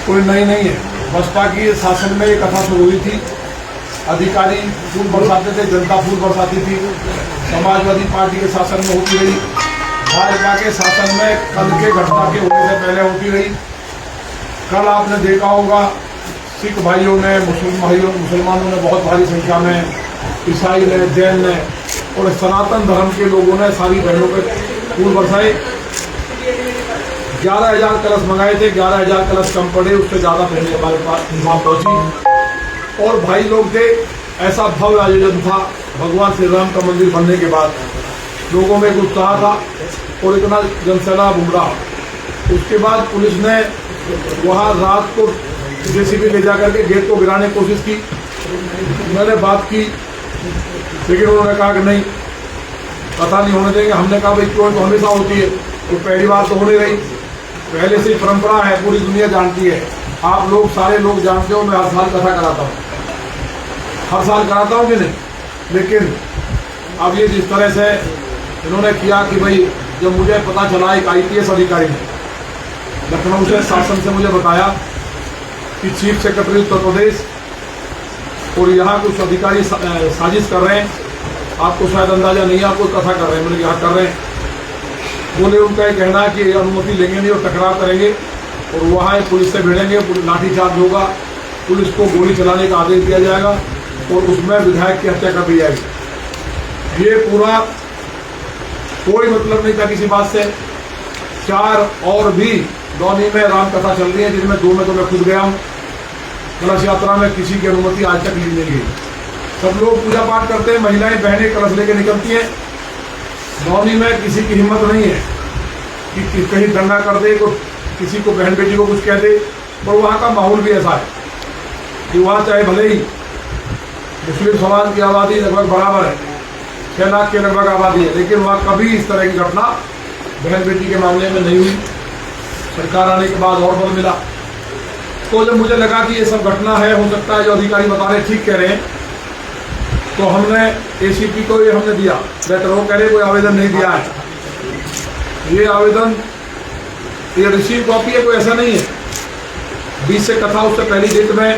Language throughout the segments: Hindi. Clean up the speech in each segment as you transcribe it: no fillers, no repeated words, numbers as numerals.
कोई नई नहीं है। बसपा की शासन में एक कथा शुरू हुई थी, अधिकारी फूल बरसाते थे, जनता फूल बरसाती थी। समाजवादी पार्टी के शासन में होती रही, भाजपा के शासन में कल के घटना के होने से पहले होती रही। कल आपने देखा होगा सिख भाइयों ने, मुसलमानों ने बहुत भारी संख्या में, ईसाई ने, जैन ने और सनातन धर्म के लोगों ने सारी बहनों पे फूल बरसाए। 11,000 कलश मंगाए थे, 11,000 कलश कम पड़े, उससे ज़्यादा पहले हमारे पास वहाँ पहुँची। और भाई लोग थे, ऐसा भव्य आयोजन था। भगवान श्री राम का मंदिर बनने के बाद लोगों में एक उत्साह था और इतना जनसैलाब उमड़ा। उसके बाद पुलिस ने वहाँ रात को जेसीबी ले जाकर के गेट को गिराने की कोशिश की। मैंने बात की, लेकिन उन्होंने कहा कि नहीं, पता नहीं होने देंगे। हमने कहा भाई क्यों, तो हमेशा होती है, तो पहली बार तो हो नहीं रही, पहले से परंपरा है, पूरी दुनिया जानती है, आप लोग सारे लोग जानते हो। मैं हर साल कथा कराता हूँ, हर साल कराता हूँ कि नहीं। लेकिन अब ये जिस तरह से इन्होंने किया कि भाई, जब मुझे पता चला एक IPS अधिकारी ने लखनऊ से शासन से मुझे बताया कि चीफ सेक्रेटरी उत्तर प्रदेश और यहाँ कुछ अधिकारी साजिश कर रहे हैं, आपको शायद अंदाजा नहीं है, आपको कथा कर रहे हैं। मैंने यहाँ कर रहे हैं, बोले उनका ये कहना है कि अनुमति लेंगे नहीं और टकराव करेंगे और वहाँ पुलिस से भिड़ेंगे, लाठीचार्ज होगा, पुलिस को गोली चलाने का आदेश दिया जाएगा और उसमें विधायक की हत्या कर दी जाएगी। ये पूरा कोई मतलब नहीं था किसी बात से। 4 और भी दौनी में राम कथा चल रही है, जिनमें 2 में तो मैं खुद गया हूँ। कलश यात्रा में किसी की अनुमति आज तक ली नहीं गई। सब लोग पूजा पाठ करते हैं, महिलाएं बहनें कलश लेके निकलती हैं। दौनी में किसी की हिम्मत नहीं है कि कहीं दंगा कर दे, किसी को बहन बेटी को कुछ कह दे। और वहाँ का माहौल भी ऐसा है कि वहाँ चाहे भले ही मुस्लिम समाज की आबादी लगभग बराबर है, 6 लाख के लगभग आबादी है, लेकिन वहाँ कभी इस तरह की घटना बहन बेटी के मामले में नहीं हुई। सरकार आने के बाद और बल मिला। तो जब मुझे लगा कि ये सब घटना है, हो सकता है जो अधिकारी बता रहे ठीक कह रहे हैं, तो हमने ACP को ये हमने दिया लेटर। वो कह रहे कोई आवेदन नहीं दिया है। ये आवेदन, ये रिसीव कॉपी है, कोई ऐसा नहीं है। 20 से कथा उससे पहली डेट में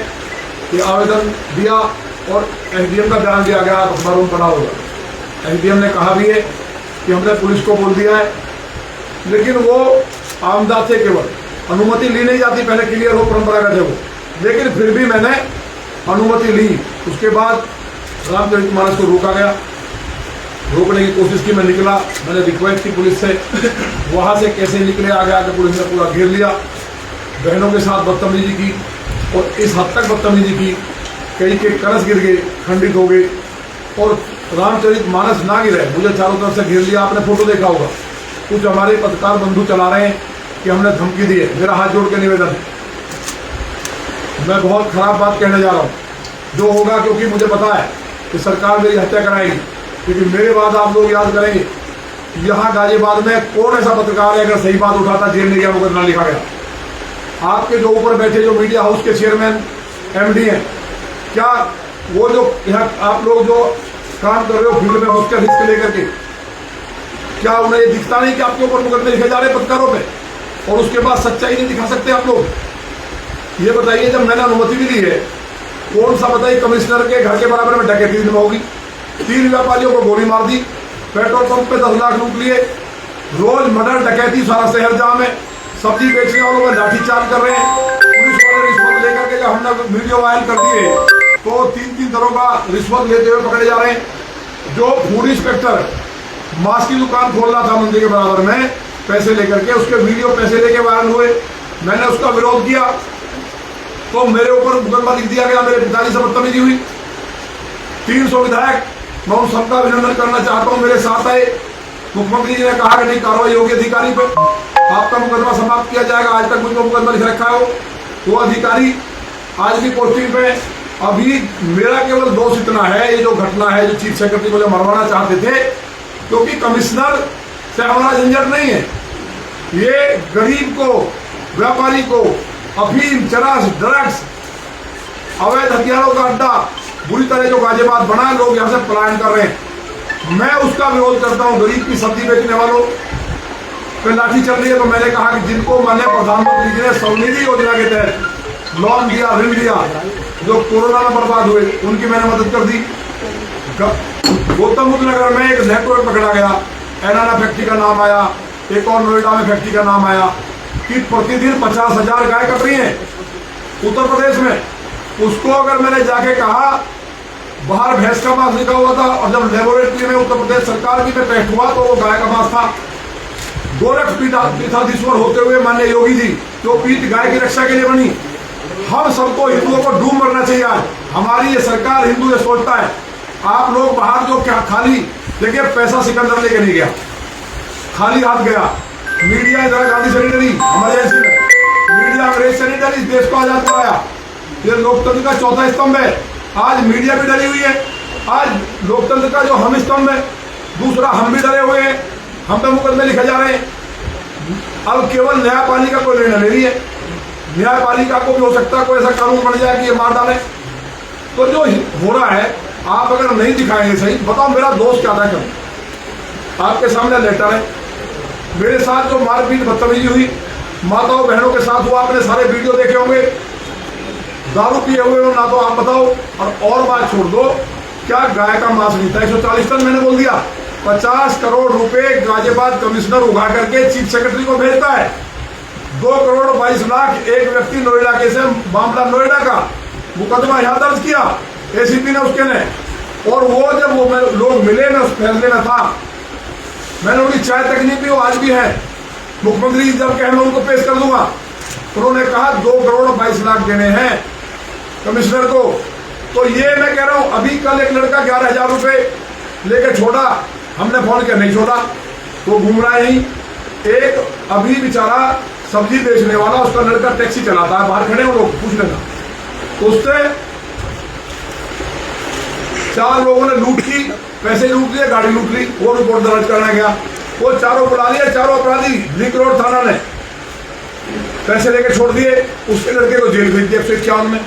ये आवेदन दिया और SDM का बयान दिया गया, अखबारों में पढ़ा होगा। SDM ने कहा भी है कि हमने पुलिस को बोल दिया है, लेकिन वो आमदा थे, केवल अनुमति ली नहीं जाती, पहले क्लियर हो, परंपरागत है वो। लेकिन फिर भी मैंने अनुमति ली। उसके बाद रामचरितमानस को रोका गया, रोकने की कोशिश की, मैं निकला, मैंने रिक्वेस्ट की पुलिस से, वहाँ से कैसे निकले, आगे आके पुलिस ने पूरा घेर लिया। बहनों के साथ बदतमीजी की और इस हद तक बदतमीजी की, कई के कलश गिर गए, खंडित हो गए और रामचरितमानस ना गिरे, मुझे चारों तरफ से घेर लिया। आपने फोटो देखा होगा, कुछ हमारे पत्रकार बंधु चला रहे हैं कि हमने धमकी दी है। मेरा हाथ जोड़ के निवेदन है, मैं बहुत खराब बात कहने जा रहा हूँ जो होगा, क्योंकि मुझे पता है कि सरकार मेरी हत्या कराएगी। क्योंकि मेरे बाद आप लोग याद करेंगे, यहाँ गाजियाबाद में कौन ऐसा पत्रकार है अगर सही बात उठाता जेल में गया, मुकदमा लिखा गया। आपके जो ऊपर बैठे जो मीडिया हाउस के चेयरमैन MD हैं, क्या वो जो यहाँ आप लोग जो काम कर रहे हो फील्ड में उसका रिस्क लेकर के, क्या उन्हें ये दिखता नहीं कि आपके ऊपर मुकदमे लिखे जा रहे हैं पत्रकारों पे, और उसके बाद सच्चाई नहीं दिखा सकते आप लोग? ये बताइए, जब मैंने अनुमति भी दी है, कौन सा बताइए कमिश्नर के घर के बराबर में डकैती दिन में होगी? 3 व्यापारियों को गोली मार दी, पेट्रोल पंप पे 10 लाख लूट लिए, रोज मर्डर डकैती, सारा शहर जाम है, सब्जी बेचने वालों पर लाठीचार्ज कर रहे हैं। पुलिस वाले रिश्वत लेकर के, जब हमने वीडियो वायरल कर दिए तो 3-3 दरोगा रिश्वत लेते हुए पकड़े जा रहे हैं। जो फूड इंस्पेक्टर मांस की दुकान खोल रहा था मंदिर के बराबर में पैसे लेकर के, उसके वीडियो पैसे लेके वायरल हुए, मैंने उसका विरोध किया तो मेरे ऊपर मुकदमा लिख दिया गया, मेरे पिताजी से बदतमीजी हुई। 300 विधायक, मैं उन सबका अभिनंदन करना चाहता हूँ, मेरे साथ आए। मुख्यमंत्री जी ने कहा कि नहीं, कार्रवाई होगी अधिकारी पे, आपका मुकदमा समाप्त किया जाएगा। आज तक मुझको मुकदमा लिख रखा है वो अधिकारी आज भी पोस्टिंग पे। अभी मेरा केवल दोष इतना है, ये जो घटना है, जो चीफ सेक्रेटरी मुझे मरवाना चाहते थे, क्योंकि कमिश्नर से हमारा झंझट नहीं है। ये गरीब को, व्यापारी को अफीम, चरस, ड्रग्स, अवैध हथियारों का अड्डा बुरी तरह जो गाजियाबाद बना, लोग यहाँ से पलायन कर रहे हैं। मैं उसका विरोध करता हूँ। गरीब की सब्जी बेचने वालों, पे लाठी चल रही है। तो मैंने कहा कि जिनको माननीय प्रधानमंत्री जी ने स्वनिधि योजना के तहत लोन दिया, ऋण दिया, जो कोरोना में बर्बाद हुए, उनकी मैंने मदद कर दी। गौतम बुद्ध नगर में एक नेटवर्क पकड़ा गया, एनाना फैक्ट्री का नाम आया, एक और नोएडा में फैक्ट्री का नाम आया कि प्रतिदिन 50,000 गाय कट रही है उत्तर प्रदेश में। उसको अगर मैंने जाके कहा, बाहर भैंस का मांस लिखा हुआ था, और जब लेबोरेटरी में उत्तर प्रदेश सरकार की में टेस्ट हुआ तो वो गाय का मांस था। गोरख पीठाधीश्वर होते हुए माननीय योगी जी, जो पीठ गाय की रक्षा के लिए बनी। हम सबको हिंदुओं को डूब मरना चाहिए। आज हमारी ये सरकार हिंदू ये सोचता है, आप लोग बाहर जो क्या खाली देखिए, पैसा सिकंदर लेके नहीं गया, खाली हाथ गया। Media Indira Gandhi sanitary emergency में, मीडिया अंग्रेज सैनिटरी देश को आजाद कराया। ये लोकतंत्र का चौथा स्तंभ है। आज मीडिया भी डरी हुई है। आज लोकतंत्र का जो हम स्तंभ है, दूसरा हम भी डरे हुए हैं, हम पे मुकदमे लिखे जा रहे हैं। अब केवल न्यायपालिका को निर्णय ले रही है। न्यायपालिका को भी हो सकता है कोई ऐसा कानून बन जाए कि ये मार डाले। तो जो हो रहा है, आप अगर नहीं दिखाएंगे सही, बताओ मेरा दोस्त क्या था। कल आपके सामने लेटर है, मेरे साथ जो मारपीट बदतमीजी हुई माताओं बहनों के साथ हुआ, आपने सारे वीडियो देखे होंगे। दारू पिए हुए हो ना, तो आप बताओ। और बात छोड़ दो, क्या गाय का मांस नहीं था? 140 टन मैंने बोल दिया। 50 करोड़ रुपए गाजियाबाद कमिश्नर उगा करके चीफ सेक्रेटरी को भेजता है। 2 करोड़ 22 लाख एक व्यक्ति नोएडा के से मामला, नोएडा का मुकदमा यहाँ दर्ज किया एसीपी ने, उसके ने। और वो जब वो लोग मिले, मैं उस फैसले में था, मैंने उनकी चाय तक नहीं पी, वो आज भी है। मुख्यमंत्री जब कहे मैं उनको पेश कर दूंगा। उन्होंने कहा 2 करोड़ 22 लाख देने हैं कमिश्नर को। तो ये मैं कह रहा हूं, अभी कल एक लड़का 11,000 रुपए लेके छोड़ा, हमने फोन किया, नहीं छोड़ा, तो घूम रहा है यहीं। एक अभी बेचारा सब्जी बेचने वाला, उसका लड़का टैक्सी चलाता है, बाहर खड़े हो लोग, पूछ लेना। उससे 4 लोगों ने लूट की, पैसे लूट लिए, गाड़ी लूट ली, वो रिपोर्ट दर्ज करना गया। वो चारों बुला लिए, चारों अपराधी लिंक रोड थाना ने पैसे लेके छोड़ दिए। उसके लड़के को जेल भेज दिया 151 में।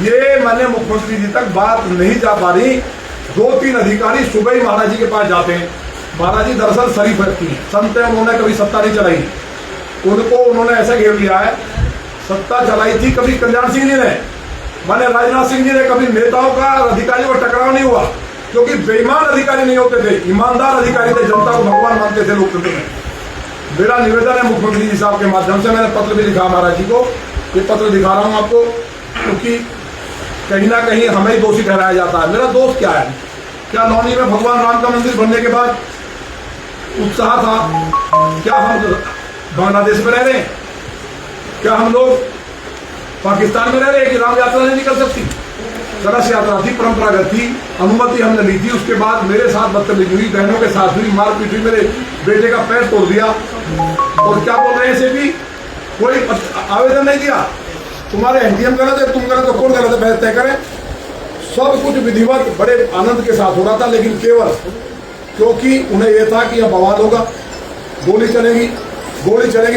ये माननीय मुख्यमंत्री जी तक बात नहीं जा पा रही। 2-3 अधिकारी सुबह ही महाराज जी के पास जाते हैं। महाराज जी दरअसल शरीफ व्यक्ति हैं, संत है, उन्होंने कभी सत्ता नहीं चलाई। उनको उन्होंने ऐसा घेर लिया है, सत्ता चलाई थी कभी कल्याण सिंह जी ने, माने राजनाथ सिंह जी ने। कभी नेताओं का अधिकारियों का टकराव नहीं हुआ, क्योंकि बेईमान अधिकारी नहीं होते थे, ईमानदार अधिकारी थे, जनता को भगवान मानते थे लोकतंत्र में। मेरा निवेदन है मुख्यमंत्री जी साहब के माध्यम से, मैंने पत्र भी लिखा महाराज जी को, ये पत्र दिखा रहा हूं आपको, क्योंकि कहीं ना कहीं हमें ही दोषी ठहराया जाता है। मेरा दोस्त क्या है? क्या लौनी में भगवान राम का मंदिर बनने के बाद उत्साह था? क्या हम बांग्लादेश में रह रहे हैं? क्या हम लोग पाकिस्तान में रह रहे हैं कि राम यात्रा नहीं निकल सकती? कलश यात्रा थी, परंपरागत थी, अनुमति हमने ली थी। उसके बाद मेरे साथ बदतमीजी हुई, बहनों के साथ हुई, मारपीट हुई, मेरे बेटे का पैर तोड़ दिया। और क्या बोल रहे हैं ऐसे भी? कोई आवेदन नहीं दिया, तुम्हारे एनडीएम गलत है, तुम गलत हो, कौन गलत है, बहस तय करें। सब कुछ विधिवत बड़े आनंद के साथ हो रहा था, लेकिन केवल क्योंकि उन्हें यह था कि यह बवाल होगा, गोली चलेगी,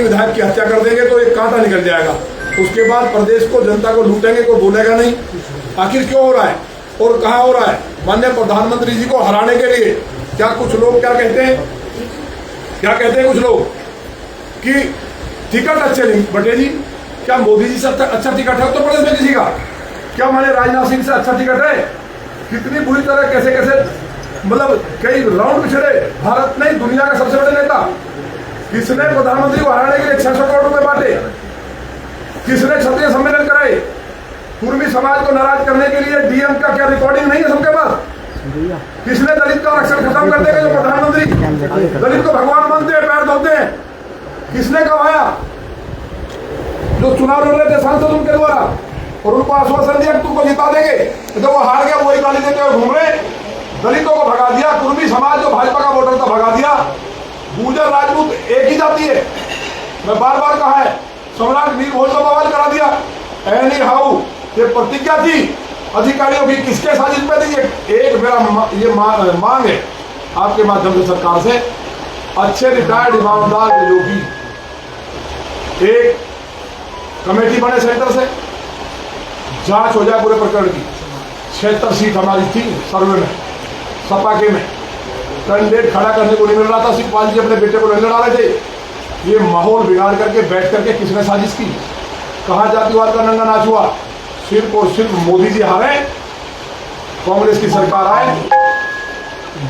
विधायक की हत्या कर देंगे तो एक कांटा निकल जाएगा। उसके बाद प्रदेश को, जनता को लूटेंगे, कोई बोलेगा नहीं। आखिर क्यों हो रहा है और कहाँ हो रहा है? माननीय प्रधानमंत्री जी को हराने के लिए क्या कुछ लोग क्या कहते हैं कुछ लोग कि टिकट अच्छे नहीं बटे जी। क्या मोदी जी से अच्छा टिकट है उत्तर प्रदेश में किसी का? क्या माने राजनाथ सिंह से अच्छा टिकट है? कितनी बुरी तरह कैसे मतलब कई राउंड पिछड़े, भारत नहीं दुनिया का सबसे बड़े नेता। किसने प्रधानमंत्री को हराने के लिए 600 करोड़ रुपए बांटे? किसने क्षत्रिय सम्मेलन कराए? कुर्मी समाज को नाराज करने के लिए डीएम का क्या रिकॉर्डिंग नहीं है सबके पास? किसने दलित का आरक्षण खत्म कर देगा? जो प्रधानमंत्री दलित को भगवान मानते हैं, पैर धोते हैं, किसने करवाया? जो चुनाव लड़ रहे थे सांसद उनके द्वारा, और उनको आश्वासन दिया तुमको जिता देंगे, तो वो हार गया, वही गाली देते हुए घूम रहे। दलितों को भगा दिया, कुर्मी समाज जो भाजपा का वोटर था भगा दिया। गुर्जर राजपूत एक ही जाती है, मैं बार बार कहा है, सम्राट वीर भोज को बवाल करा दिया। एनी हाउ ये प्रतिज्ञा थी अधिकारियों की, किसके साजिश पे थी? एक मेरा ये मांग है आपके माध्यम से सरकार से, अच्छे रिटायर्ड ईमानदार योगी एक कमेटी बने सेंटर से, जांच हो जाए पूरे प्रकरण की। 76 सीट हमारी थी सर्वे में, सपा के में कैंडिडेट खड़ा करने को नहीं मिल रहा था। शिवपाल जी अपने बेटे को नहीं लड़ा रहे थे, ये माहौल बिगाड़ करके बैठ करके किसने साजिश की? कहाँ जातिवाद का नंगा नाच हुआ? सिर्फ और सिर्फ मोदी जी हारे, कांग्रेस की सरकार आए,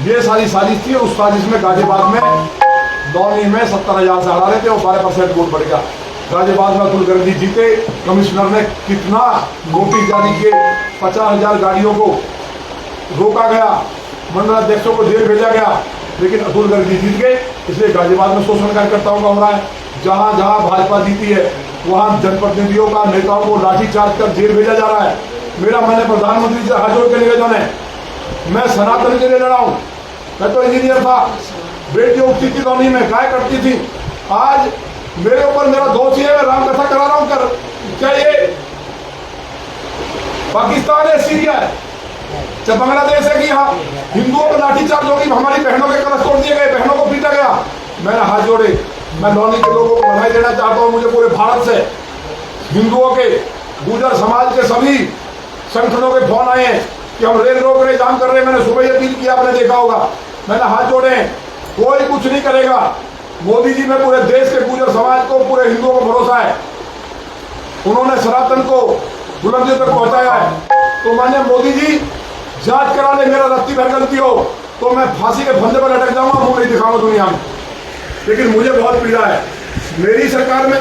ये सारी साजिश थी। उस साजिश में गाजियाबाद में दौनी में 70,000 से हरा रहे थे और 12% वोट बढ़ गया। गाजियाबाद में अतुल गर्दी जीते। कमिश्नर ने कितना नोटिस जारी किए, 50,000 गाड़ियों को रोका गया, मंडलाध्यक्षों को जेल भेजा गया, लेकिन अतुल गर्दी जीत गए। इसलिए गाजियाबाद में शोषण कार्यकर्ताओं का हो रहा है। जहां जहां भाजपा जीती है वहां जनप्रतिनिधियों का, नेताओं को लाठीचार्ज कर जेल भेजा जा रहा है। मैंने प्रधानमंत्री से हाथ जोड़ के निवेदन है, मैं सनातन के लिए लड़ा हूं। मैं तो इंजीनियर था, बेटियां उठती थी दौनी में, गाय कटती थी। आज मेरे ऊपर मेरा दोष है, मैं रामकथा करा रहा हूं। कर क्या ये पाकिस्तान है, सीरिया है, चाहे बांग्लादेश है कि यहाँ हिंदुओं पर लाठीचार्ज होगी? हमारी बहनों के कलश तोड़ दिए गए, बहनों को पीटा गया। मैंने हाथ जोड़े, मैं लौनी के लोगों को बधाई देना चाहता हूँ। मुझे पूरे भारत से हिंदुओं के, गुर्जर समाज के सभी संगठनों के फोन आए हैं कि हम रेल रोक रहे, जाम कर रहे। मैंने सुबह ही अपील किया, आपने देखा होगा। मैंने हाथ जोड़े, कोई कुछ नहीं करेगा। मोदी जी में पूरे देश के गुर्जर समाज को, पूरे हिंदुओं को भरोसा है। उन्होंने सनातन को बुलंदियों तक पहुंचाया है। तो माननीय मोदी जी जांच करा ले, मेरा रत्ती भर गलती हो तो मैं फांसी के फंदे पर लटक जाऊंगा, मुंह नहीं दिखाऊंगा दुनिया में। लेकिन मुझे बहुत पीड़ा है मेरी सरकार में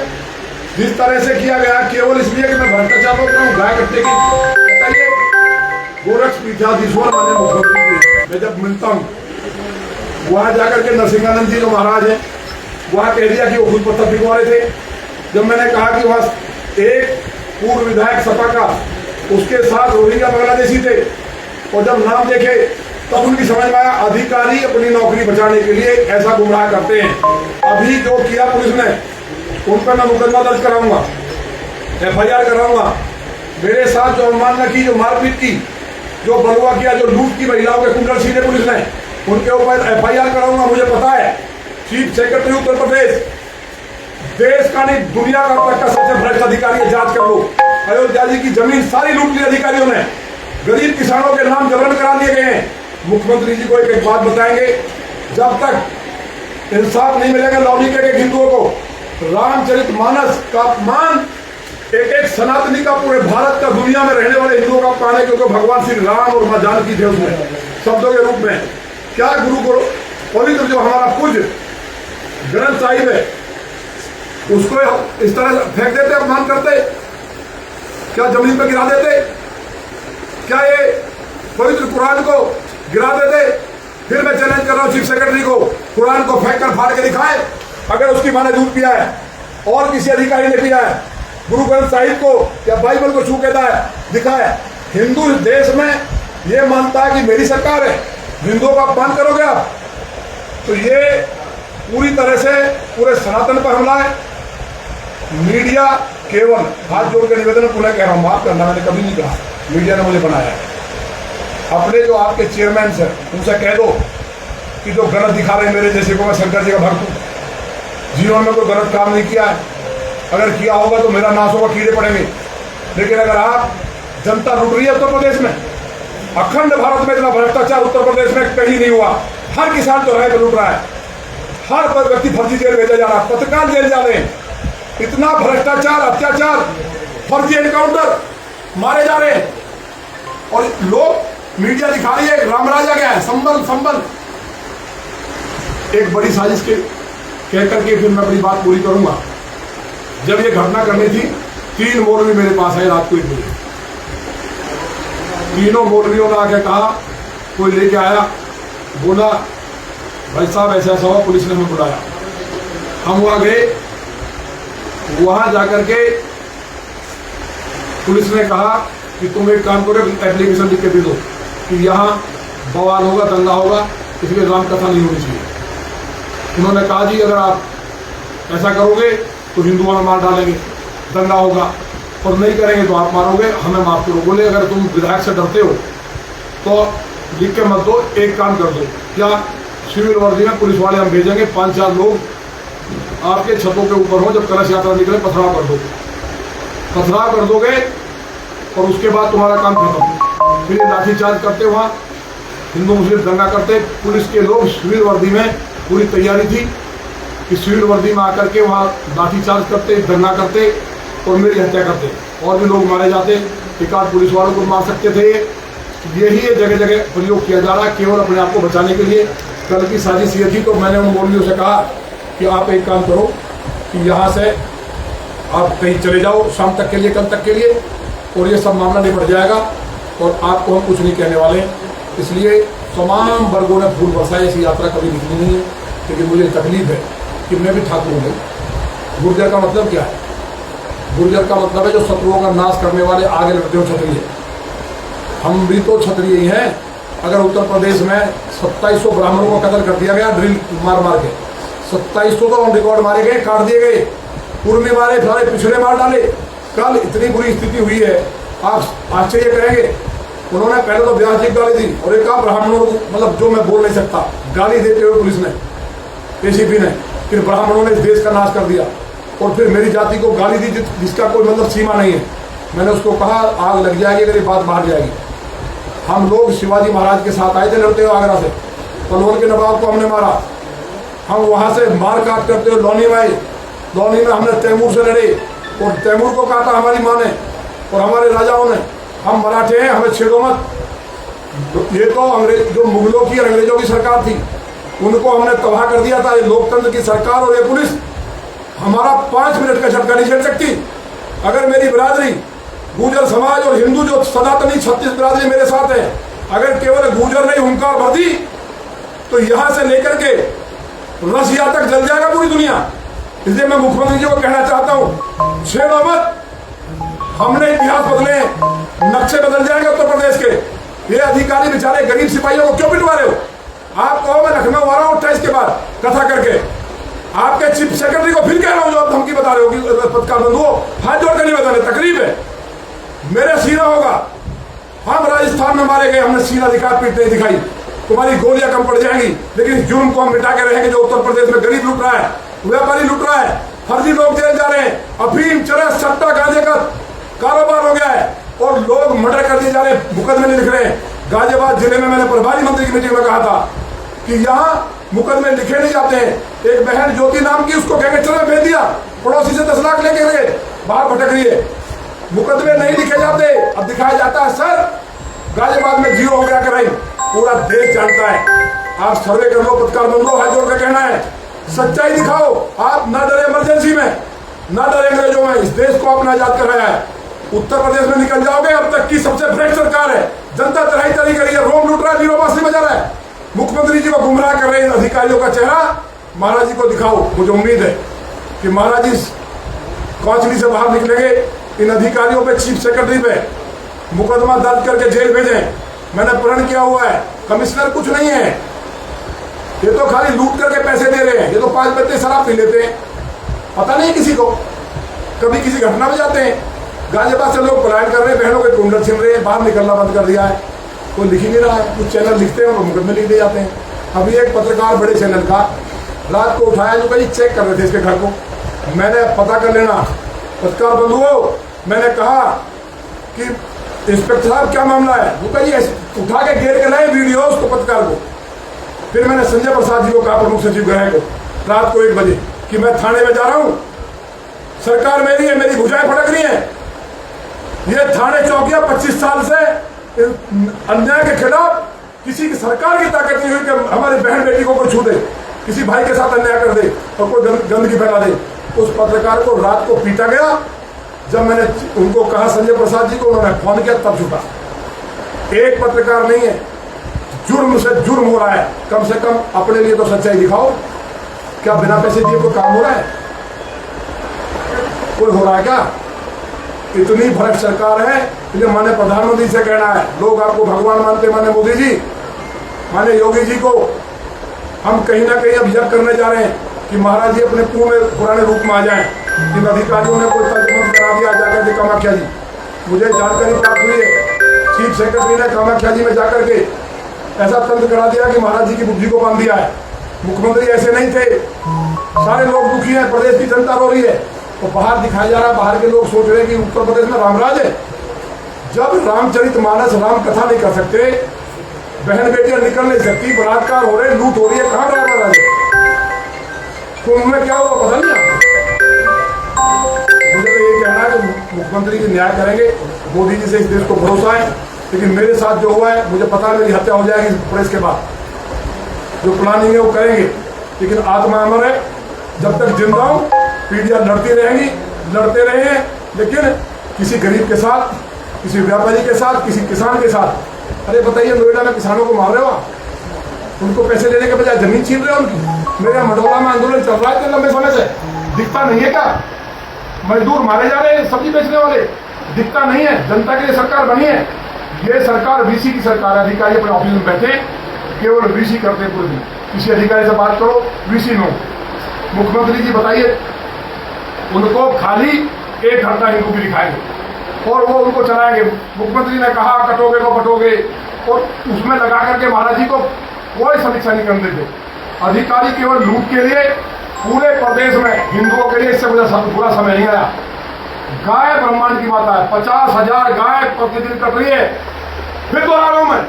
जिस तरह से किया गया, केवल इसलिए कि मैं भ्रष्टाचार रोक रहा हूँ, गाय कट्टे की। बताइए, गोरक्ष पीठाधीश्वर माननीय मुख्यमंत्री मैं जब मिलता हूँ वहां जाकर के नरसिंहानंद जी जो महाराज है, वहां कह दिया कि वो खुद पत्थर फिकवा रहे थे। जब मैंने कहा कि वहां एक पूर्व विधायक सपा का, उसके साथ रोहिंग्या बांग्लादेशी थे, और जब नाम देखे तब उनकी समझ में आया अधिकारी अपनी नौकरी बचाने के लिए ऐसा गुमराह करते हैं। अभी जो किया पुलिस ने, उन पर मैं मुकदमा दर्ज कराऊंगा, FIR कराऊंगा। मेरे साथ जो अवमानना की, जो मारपीट की, जो बलवा किया, जो लूट की, महिलाओं के कुंडल सीने पुलिस ने, उनके ऊपर FIR कराऊंगा। मुझे पता है चीफ सेक्रेटरी उत्तर प्रदेश देश का नहीं दुनिया का अब तक का सबसे भ्रष्ट अधिकारी है, जांच कर लो। अयोध्या जी की जमीन सारी लूट ली अधिकारियों ने, गरीब किसानों के नाम जबरन करा दिए गए हैं। मुख्यमंत्री जी को एक बात बताएंगे, जब तक इंसाफ नहीं मिलेगा लौनी के हिंदुओं को, रामचरितमानस का अपमान एक सनातनी का, पूरे भारत का, दुनिया में रहने वाले हिंदुओं का अपमान है, क्योंकि भगवान श्री राम और मां जानकी थे उसमें शब्दों के रूप में। क्या गुरु को पवित्र जो हमारा पूज्य ग्रंथ साहिब है उसको इस तरह फेंक देते, अपमान करते? क्या जमीन पर गिरा देते? क्या ये पवित्र कुरान को गिरा देते? फिर मैं चैलेंज कर रहा हूं चीफ सेक्रेटरी को, कुरान को फेंक कर फाड़ के दिखाए अगर उसकी मां ने दूध पिया है और किसी अधिकारी ने पिया है। गुरु ग्रंथ साहिब को या बाइबल को छू के दिखाए। हिंदू देश में ये मानता है कि मेरी सरकार है, हिंदुओं का अपमान करोगे आप, तो ये पूरी तरह से पूरे सनातन पर हमला है। मीडिया केवल, हाथ जोड़ के निवेदन पुनः कह रहा हूं, माफ करना, मैंने कभी नहीं कहा मीडिया ने मुझे बनाया है। अपने जो आपके चेयरमैन हैं उनसे कह दो कि जो गलत दिखा रहे हैं मेरे जैसे को, मैं शंकर जी का भक्त हूं, जीवन में कोई गलत काम नहीं किया है। अगर किया होगा तो मेरा नाश होगा, कीड़े पड़ेंगे। लेकिन अगर आप, जनता लूट रही है उत्तर प्रदेश में, अखंड भारत में इतना भ्रष्टाचार उत्तर प्रदेश में कहीं नहीं हुआ। हर किसान चौराहे पर लूट रहा है, हर व्यक्ति फर्जी जेल भेजा जा रहा है, पत्रकार जेल जा रहे हैं। इतना भ्रष्टाचार, अत्याचार, फर्जी एनकाउंटर मारे जा रहे हैं, और लोग मीडिया दिखा रही है राम राजा क्या है, संबल। एक बड़ी साजिश के कह करके फिर मैं अपनी बात पूरी करूंगा। जब ये घटना करनी थी, 3 मौलवी मेरे पास आए रात को 1 बजे। तीनों मौलवियों ने आके कहा, कोई लेके आया, बोला भाई साहब ऐसा ऐसा हुआ, पुलिस ने हमें बुलाया। हम वहां गए, वहां जाकर के पुलिस ने कहा कि तुम एक काम करो, एप्लीकेशन लिख के दे दो कि यहाँ बवाल होगा, दंगा होगा, इसलिए रामकथा नहीं होनी चाहिए। उन्होंने कहा जी अगर आप ऐसा करोगे तो हिंदुओं में मार डालेंगे, दंगा होगा, और नहीं करेंगे तो आप मारोगे, हमें माफ करो। बोले अगर तुम विधायक से डरते हो तो लिख के मत दो, एक काम कर दो, क्या सिविल वर्दी में पुलिस वाले हम भेजेंगे, 5-4 लोग आपके छतों के ऊपर हो, जब कलश यात्रा निकले पथराव कर दो, पथराव कर दोगे और उसके बाद तुम्हारा काम खत्म। फिर ये लाठीचार्ज करते, वहाँ हिंदू मुस्लिम दंगा करते। पुलिस के लोग सिविल वर्दी में, पूरी तैयारी थी, कि सिविल वर्दी में आकर के वहाँ लाठीचार्ज करते, धरना करते और मेरी हत्या करते, और भी लोग मारे जाते। एक आध पुलिस वालों को मार सकते थे। यही जगह जगह प्रयोग किया जा रहा है केवल अपने आप को बचाने के लिए। कल की साजिश ये थी, तो मैंने उन मौलवियों से कहा कि आप एक काम करो कि यहाँ से आप कहीं चले जाओ शाम तक के लिए, कल तक के लिए, और ये सब मामला निपट जाएगा और आपको हम कुछ नहीं कहने वाले। इसलिए तमाम वर्गों ने फूल बरसाए। ऐसी यात्रा कभी निकली नहीं है, लेकिन मुझे तकलीफ है कि मैं भी ठाकुर हूँ। गुर्जर का मतलब क्या है? गुर्जर का मतलब है जो शत्रुओं का नाश करने वाले, आगे लड़ते हो क्षत्रिय। हम भी तो क्षत्रिय ही हैं। अगर उत्तर प्रदेश में 2700 ब्राह्मणों को कत्ल कर दिया गया ड्रिल मार मार के, 2700 तो ऑन रिकॉर्ड मारे गए, काट दिए गए, कुर्मी मारे, सारे पिछड़े मार डाले। कल इतनी बुरी स्थिति हुई है, आप आश्चर्य करेंगे। उन्होंने पहले तो ब्याज की गाली दी और एक ब्राह्मणों को, मतलब जो मैं बोल नहीं सकता, गाली देते हुए पुलिस ने, एसीपी ने, फिर ब्राह्मणों ने इस देश का नाश कर दिया और फिर मेरी जाति को गाली दी जिसका कोई मतलब सीमा नहीं है। मैंने उसको कहा आग लग जाएगी अगर ये बात बाहर जाएगी। हम लोग शिवाजी महाराज के साथ आए थे लड़ते हुए आगरा से, पलवल के नवाब को हमने मारा। हम वहाँ से मार काट करते हुए लौनी में आए। लौनी में हमने तैमूर से लड़े और तैमूर को काटा हमारी माँ ने और हमारे राजाओं ने। हम मराठे हैं, हमें छेड़ो मत। ये तो अंग्रेज, जो मुगलों की और अंग्रेजों की सरकार थी, उनको हमने तबाह कर दिया था। ये लोकतंत्र की सरकार और ये पुलिस हमारा 5 मिनट का झटका नहीं झेल सकती। अगर मेरी बिरादरी गुर्जर समाज और हिंदू जो सनातनी 36 बिरादरी मेरे साथ है, अगर केवल गुर्जर नहीं हुंकार भर दी तो यहां से लेकर के रसिया तक जल जाएगा पूरी दुनिया। इसलिए मैं मुख्यमंत्री जी को कहना चाहता हूं, छेड़ो मत। हमने इतिहास बदले, नक्शे बदल जाएंगे उत्तर प्रदेश के। ये अधिकारी बेचारे गरीब सिपाहियों को क्यों पिटवा रहे हो? आप कहो मैं लखनऊ आ रहा हूं 28 के बाद कथा करके। आपके चीफ सेक्रेटरी को फिर कह रहा हूं जो आप धमकी बता रहे हो कि पत्रकार बंधुओं हाथ जोड़ कर नहीं बताने, तकलीफ है। मेरे सीना होगा। हम राजस्थान में मारे गए, हमने सीना दिखा, पीठ नहीं दिखाई। तुम्हारी गोलियां कम पड़ जाएंगी, लेकिन इस जुर्म को हम मिटा के रहेंगे जो उत्तर प्रदेश में गरीब लूट रहा है, व्यापारी लूट रहा है, फर्जी लोग जेल जा रहे हैं, अफीम, चरस, सट्टा, गांजे का कारोबार हो गया है और लोग मर्डर कर दिए जा रहे हैं, मुकदमे नहीं लिख रहे हैं। गाजियाबाद जिले में मैंने प्रभारी मंत्री की मीटिंग में कहा था कि यहाँ मुकदमे लिखे नहीं जाते हैं। एक बहन ज्योति नाम की, उसको गैंगस्टर में भेज दिया, पड़ोसी से 10 लाख लेके गए, बाहर भटक रही है। मुकदमे नहीं लिखे जाते, अब दिखाया जाता है सर गाजियाबाद में 0 हो गया क्राइम। पूरा देश जानता है। आप सर्वे कर लो, पत्रकार बंधुओं, हाथ जोड़ कर कहना है, सच्चाई दिखाओ। आप ना डरे इमरजेंसी में, ना डरे अंग्रेजों में। इस देश को आपने आजाद कराया है। उत्तर प्रदेश में निकल जाओगे, अब तक की सबसे भ्रष्ट सरकार है। जनता चढ़ाई चढ़ी करी है, रोम लूट रहा है, जीरो बांसुरी बजा रहा है। मुख्यमंत्री जी को गुमराह कर रहे हैं अधिकारियों का चेहरा। महाराज जी को दिखाओ। मुझे उम्मीद है कि महाराज जी कौचली से बाहर निकलेंगे। इन अधिकारियों पे, चीफ सेक्रेटरी पे मुकदमा दर्ज करके जेल भेजें। मैंने प्रण किया हुआ है। कमिश्नर कुछ नहीं है, ये तो खाली लूट करके पैसे दे रहे हैं। ये तो 5 बच्चे शराब पी लेते हैं, पता नहीं किसी को। कभी किसी घटना में जाते हैं। गाजियाबाद से लोग पलायन कर रहे हैं, बहनों के कुंडल छिन रहे हैं, बाहर निकलना बंद कर दिया है। कोई लिख ही नहीं रहा है। कुछ चैनल लिखते हैं और मुकदमे लिख दे जाते हैं। अभी एक पत्रकार बड़े चैनल का रात को उठाया, जो कहीं चेक कर रहे थे इसके घर को। मैंने पता कर लेना पत्रकार बंधुओं। मैंने कहा कि इंस्पेक्टर साहब क्या मामला है? वो कहिए उठा के घेर के लाए वीडियो उसको, पत्रकार को। फिर मैंने संजय प्रसाद जी को कहा, प्रमुख सचिव गृह को, रात को 1 बजे कि मैं थाने में जा रहा हूं, सरकार मेरी है, मेरी भुजाएं फटक रही है। ये थाने चौकियां 25 साल से अन्याय के खिलाफ किसी की सरकार की ताकत नहीं हुई कि हमारी बहन बेटी को कोई छू दे, किसी भाई के साथ अन्याय कर दे और कोई गंदगी फैला दे। उस पत्रकार को रात को पीटा गया। जब मैंने उनको कहा संजय प्रसाद जी को, उन्होंने फोन किया, तब छूटा। एक पत्रकार नहीं है, जुर्म से जुर्म हो रहा है। कम से कम अपने लिए तो सच्चाई दिखाओ। क्या बिना पैसे दिए कोई काम हो रहा है? कोई हो रहा है क्या? इतनी भ्रष्ट सरकार है। इसलिए माने प्रधानमंत्री से कहना है, लोग आपको भगवान मानते, माने मोदी जी, माने योगी जी को हम कहीं ना कहीं अब यज्ञ करने जा रहे हैं कि महाराज जी अपने पुराने रूप में आ जाएं। इन अधिकारियों ने कोई तंत्र करा दिया जाकर के कामाख्या जी। मुझे जानकारी प्राप्त हुई है, चीफ सेक्रेटरी ने कामाख्या जी में जाकर के ऐसा तंत्र करा दिया कि महाराज जी की बुद्धि को बांध दिया है। मुख्यमंत्री ऐसे नहीं थे। सारे लोग दुखी हैं, प्रदेश की जनता रो रही है। तो बाहर दिखाया जा रहा है, बाहर के लोग सोच रहे हैं कि उत्तर प्रदेश में रामराज है। जब रामचरितमानस, राम कथा नहीं कर सकते, बहन बेटियां निकल नहीं सकती, बलात्कार हो रहे, लूट हो रही है, कहां रामराज है? तो उनमें क्या हुआ पता नहीं आपको। मुझे तो ये कहना है कि मुख्यमंत्री जी न्याय करेंगे, मोदी जी से इस देश को भरोसा है, लेकिन मेरे साथ जो हुआ है मुझे पता है मेरी हत्या हो जाएगी प्रेस के बाद। जो प्लानिंग है वो करेंगे, लेकिन आत्मा अमर है। जब तक जिंदा हूं पीढ़ियां लड़ती रहेंगी, लड़ते रहे, लेकिन किसी गरीब के साथ, किसी व्यापारी के साथ, किसी किसान के साथ। अरे बताइए, नोएडा में किसानों को मार रहे हो, उनको पैसे देने के बजाय जमीन छीन रहे हो उनकी। मेरे मंडोला में आंदोलन चल रहा है इतने लंबे समय से, दिखता नहीं है क्या? मजदूर मारे जा रहे हैं, सब्जी बेचने वाले, दिखता नहीं है? जनता के लिए सरकार बनी है। ये सरकार वीसी की सरकार है। अधिकारी अपने ऑफिस में बैठे केवल वीसी करते हैं पूरे दिन। किसी अधिकारी से बात करो, वीसी नो। मुख्यमंत्री जी बताइए, उनको खाली 1 घंटा हिंदू की दिखाएंगे और वो उनको चलाएंगे। मुख्यमंत्री ने कहा कटोगे को कटोगे, और उसमें लगा करके महाराज जी को कोई समीक्षा नहीं करने देते। अधिकारी केवल लूट के लिए पूरे प्रदेश में हिंदुओं के लिए इससे पूरा समय नहीं आया। गाय ब्रह्मांड की माता है, 50,000 गाय प्रतिदिन कट रही है। फिर दोहरा रहा हूं मैं,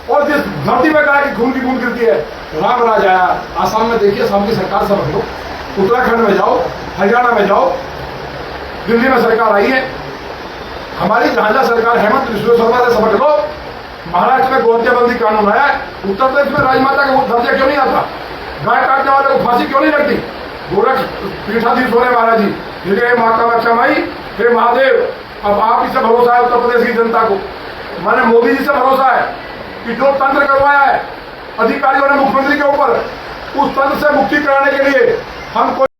और जिस धरती में गाय की खून की बूंद गिरती है, राम राज आया। आसाम में देखिए, आसाम की सरकार समझ लो, उत्तराखंड में जाओ, हरियाणा में जाओ, दिल्ली में सरकार आई है। हमारी जहां सरकार हेमंत बिश्व शर्मा से समझ लो। महाराष्ट्र में गोहत्याबंदी कानून आया है, उत्तर प्रदेश में राजमाता का दर्जा क्यों नहीं आता? गाय काटने वाले को फांसी क्यों नहीं लगती? गोरख पीठाधीश हो रहे महाराज जी, हे माँ कामाख्या माई, हे महादेव, अब आप ही से भरोसा है उत्तर प्रदेश की जनता को। मैंने मोदी जी से भरोसा है कि जो तंत्र करवाया है अधिकारियों ने मुख्यमंत्री के ऊपर, उस तंत्र से मुक्ति कराने के लिए हम